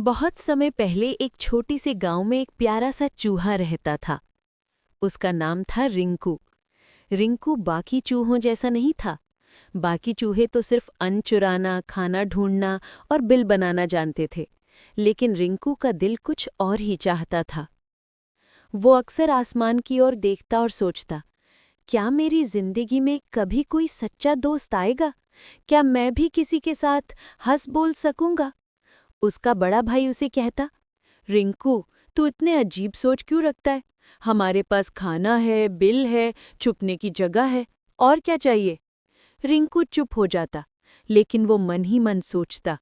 बहुत समय पहले एक छोटी से गांव में एक प्यारा सा चूहा रहता था। उसका नाम था रिंकू। रिंकू बाकी चूहों जैसा नहीं था। बाकी चूहे तो सिर्फ अन्न चुराना, खाना ढूंढना और बिल बनाना जानते थे, लेकिन रिंकू का दिल कुछ और ही चाहता था। वो अक्सर आसमान की ओर देखता और सोचता, क्या मेरी जिंदगी में कभी कोई सच्चा दोस्त आएगा? क्या मैं भी किसी के साथ हंस बोल सकूंगा? उसका बड़ा भाई उसे कहता, रिंकू, तू इतने अजीब सोच क्यों रखता है? हमारे पास खाना है, बिल है, छुपने की जगह है, और क्या चाहिए? रिंकू चुप हो जाता, लेकिन वो मन ही मन सोचता,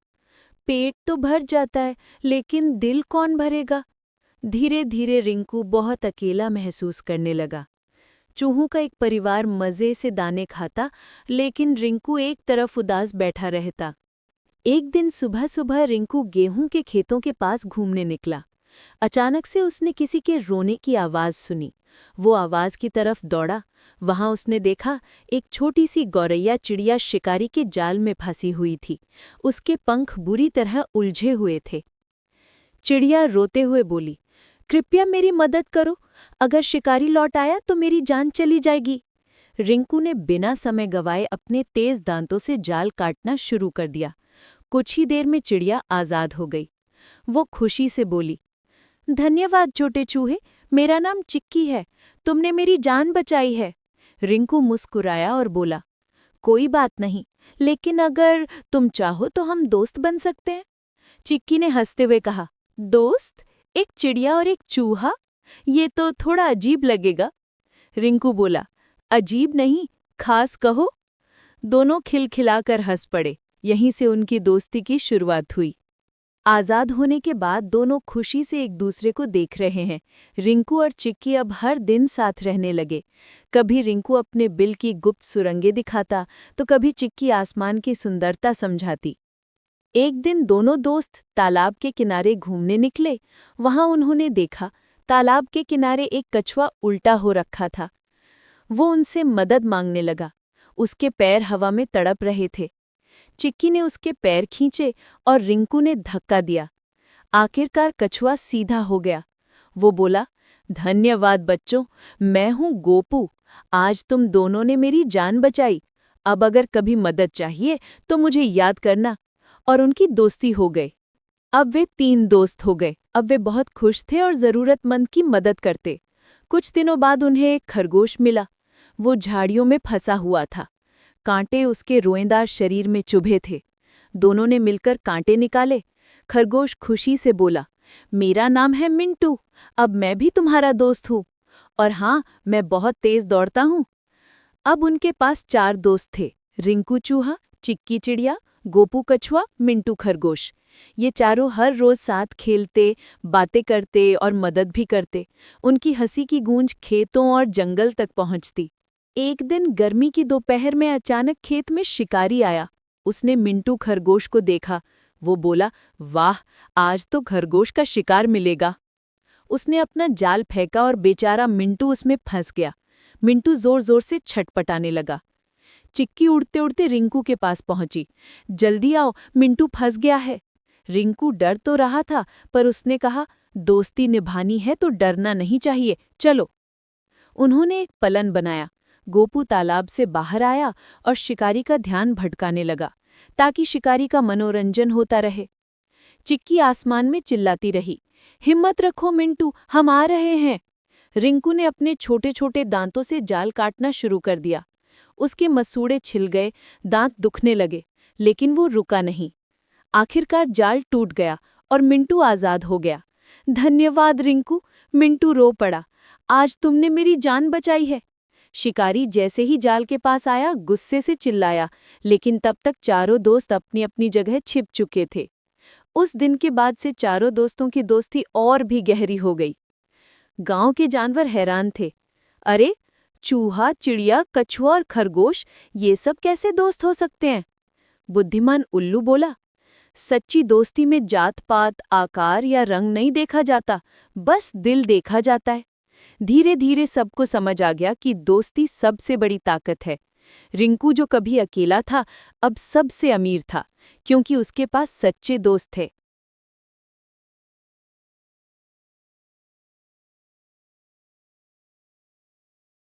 पेट तो भर जाता है, लेकिन दिल कौन भरेगा? धीरे धीरे रिंकू बहुत अकेला महसूस करने लगा। चूहों का एक परिवार मज़े से दाने खाता, लेकिन रिंकू एक तरफ उदास बैठा रहता। एक दिन सुबह सुबह रिंकू गेहूं के खेतों के पास घूमने निकला। अचानक से उसने किसी के रोने की आवाज़ सुनी। वो आवाज़ की तरफ दौड़ा। वहां उसने देखा, एक छोटी सी गौरैया चिड़िया शिकारी के जाल में फंसी हुई थी। उसके पंख बुरी तरह उलझे हुए थे। चिड़िया रोते हुए बोली, कृपया मेरी मदद करो। अगर शिकारी लौट आया तो मेरी जान चली जाएगी। रिंकू ने बिना समय गवाए अपने तेज दांतों से जाल काटना शुरू कर दिया। कुछ ही देर में चिड़िया आज़ाद हो गई। वो खुशी से बोली, धन्यवाद छोटे चूहे, मेरा नाम चिक्की है, तुमने मेरी जान बचाई है। रिंकू मुस्कुराया और बोला, कोई बात नहीं, लेकिन अगर तुम चाहो तो हम दोस्त बन सकते हैं। चिक्की ने हंसते हुए कहा, दोस्त? एक चिड़िया और एक चूहा? ये तो थोड़ा अजीब लगेगा। रिंकू बोला, अजीब नहीं, खास कहो। दोनों खिलखिलाकर हंस पड़े। यहीं से उनकी दोस्ती की शुरुआत हुई। आज़ाद होने के बाद दोनों खुशी से एक दूसरे को देख रहे हैं। रिंकू और चिक्की अब हर दिन साथ रहने लगे। कभी रिंकू अपने बिल की गुप्त सुरंगें दिखाता, तो कभी चिक्की आसमान की सुंदरता समझाती। एक दिन दोनों दोस्त तालाब के किनारे घूमने निकले। वहां उन्होंने देखा, तालाब के किनारे एक कछुआ उल्टा हो रखा था। वो उनसे मदद मांगने लगा। उसके पैर हवा में तड़प रहे थे। चिक्की ने उसके पैर खींचे और रिंकू ने धक्का दिया। आखिरकार कछुआ सीधा हो गया। वो बोला, धन्यवाद बच्चों, मैं हूँ गोपू। आज तुम दोनों ने मेरी जान बचाई। अब अगर कभी मदद चाहिए तो मुझे याद करना। और उनकी दोस्ती हो गई। अब वे 3 दोस्त हो गए। अब वे बहुत खुश थे और ज़रूरतमंद की मदद करते। कुछ दिनों बाद उन्हें एक खरगोश मिला। वो झाड़ियों में फंसा हुआ था। कांटे उसके रोएंदार शरीर में चुभे थे। दोनों ने मिलकर कांटे निकाले। खरगोश खुशी से बोला, मेरा नाम है मिंटू, अब मैं भी तुम्हारा दोस्त हूँ। और हाँ, मैं बहुत तेज दौड़ता हूँ। अब उनके पास 4 दोस्त थे, रिंकू चूहा, चिक्की चिड़िया, गोपू कछुआ, मिंटू खरगोश। ये चारों हर रोज साथ खेलते, बातें करते और मदद भी करते। उनकी हंसी की गूंज खेतों और जंगल तक पहुंचती। एक दिन गर्मी की दोपहर में अचानक खेत में शिकारी आया। उसने मिंटू खरगोश को देखा। वो बोला, वाह, आज तो खरगोश का शिकार मिलेगा। उसने अपना जाल फेंका और बेचारा मिंटू उसमें फंस गया। मिंटू जोर जोर से छटपटाने लगा। चिक्की उड़ते उड़ते रिंकू के पास पहुंची। जल्दी आओ, मिंटू फंस गया है। रिंकू डर तो रहा था, पर उसने कहा, दोस्ती निभानी है तो डरना नहीं चाहिए, चलो। उन्होंने एक पलन बनाया। गोपू तालाब से बाहर आया और शिकारी का ध्यान भटकाने लगा, ताकि शिकारी का मनोरंजन होता रहे। चिक्की आसमान में चिल्लाती रही, हिम्मत रखो मिंटू, हम आ रहे हैं। रिंकू ने अपने छोटे छोटे दांतों से जाल काटना शुरू कर दिया। उसके मसूड़े छिल गए, दांत दुखने लगे, लेकिन वो रुका नहीं। आखिरकार जाल टूट गया और मिंटू आज़ाद हो गया। धन्यवाद रिंकू, मिंटू रो पड़ा, आज तुमने मेरी जान बचाई है। शिकारी जैसे ही जाल के पास आया, गुस्से से चिल्लाया, लेकिन तब तक चारों दोस्त अपनी अपनी जगह छिप चुके थे। उस दिन के बाद से चारों दोस्तों की दोस्ती और भी गहरी हो गई। गांव के जानवर हैरान थे। अरे, चूहा, चिड़िया, कछुआ और खरगोश, ये सब कैसे दोस्त हो सकते हैं? बुद्धिमान उल्लू बोला, सच्ची दोस्ती में जात पात, आकार या रंग नहीं देखा जाता, बस दिल देखा जाता है। धीरे धीरे सबको समझ आ गया कि दोस्ती सबसे बड़ी ताकत है। रिंकू जो कभी अकेला था, अब सबसे अमीर था, क्योंकि उसके पास सच्चे दोस्त थे।